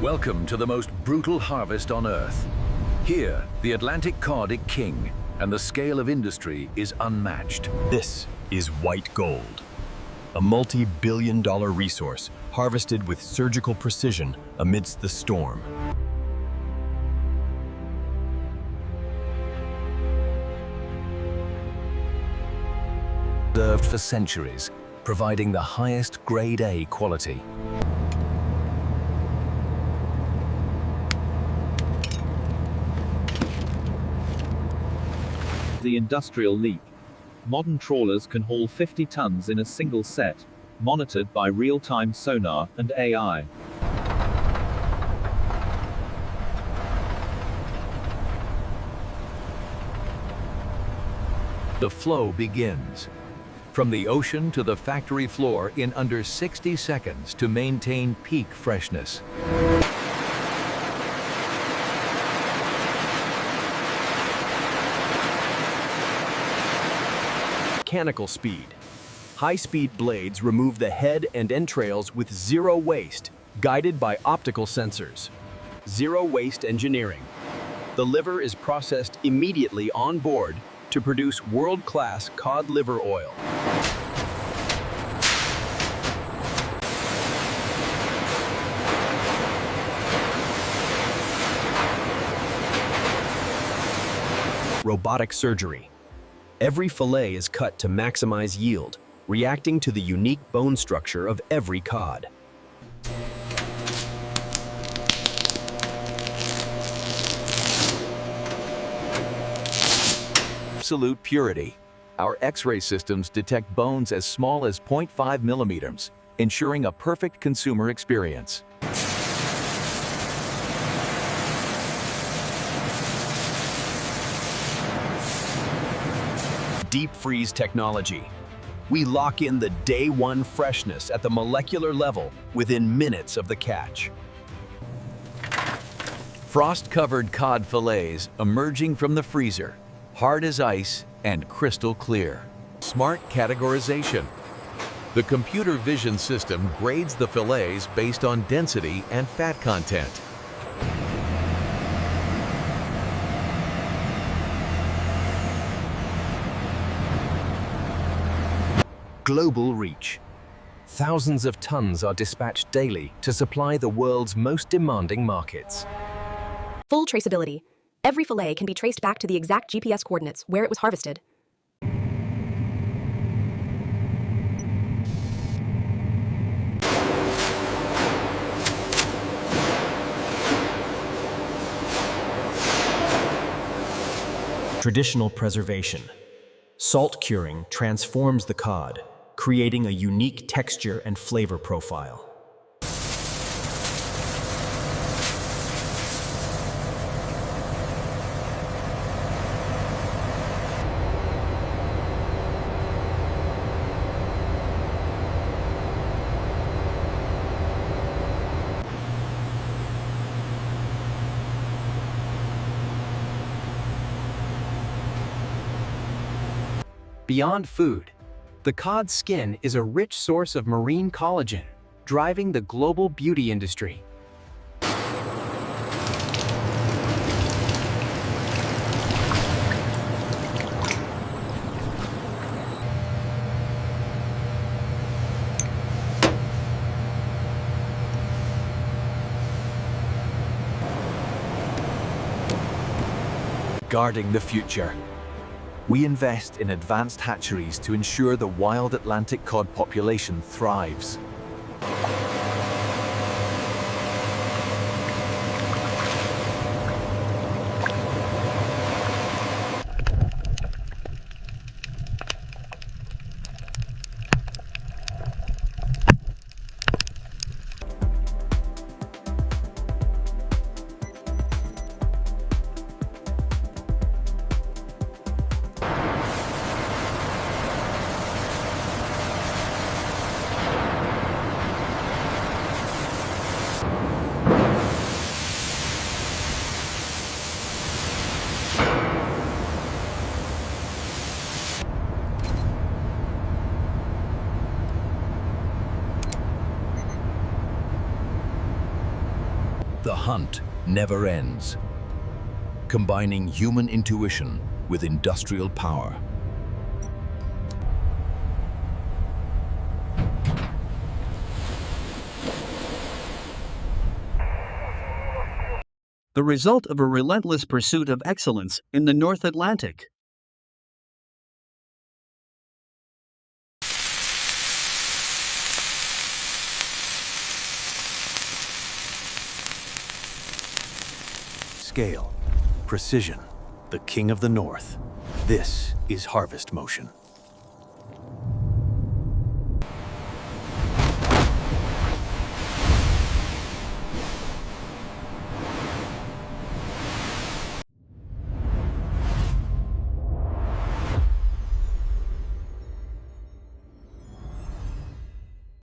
Welcome to the most brutal harvest on Earth. Here, the Atlantic Cod is king, and the scale of industry is unmatched. This is white gold, a multi-billion-dollar resource harvested with surgical precision amidst the storm. Preserved for centuries, providing the highest grade A quality. The industrial leap. Modern trawlers can haul 50 tons in a single set, monitored by real-time sonar and AI. The flow begins. From the ocean to the factory floor in under 60 seconds to maintain peak freshness. Mechanical speed. High-speed blades remove the head and entrails with zero waste, guided by optical sensors. Zero waste engineering. The liver is processed immediately on board to produce world-class cod liver oil. Robotic surgery. Every fillet is cut to maximize yield, reacting to the unique bone structure of every cod. Absolute purity. Our X-ray systems detect bones as small as 0.5 millimeters, ensuring a perfect consumer experience. Deep freeze technology. We lock in the day one freshness at the molecular level within minutes of the catch. Frost-covered cod fillets emerging from the freezer, hard as ice and crystal clear. Smart categorization. The computer vision system grades the fillets based on density and fat content. Global reach. Thousands of tons are dispatched daily to supply the world's most demanding markets. Full traceability. Every fillet can be traced back to the exact GPS coordinates where it was harvested. Traditional preservation. Salt curing transforms the cod, creating a unique texture and flavor profile. Beyond food, the cod's skin is a rich source of marine collagen, driving the global beauty industry. Guarding the future. We invest in advanced hatcheries to ensure the wild Atlantic cod population thrives. The hunt never ends, combining human intuition with industrial power. The result of a relentless pursuit of excellence in the North Atlantic. Scale, precision, the king of the North. This is Harvest Motion.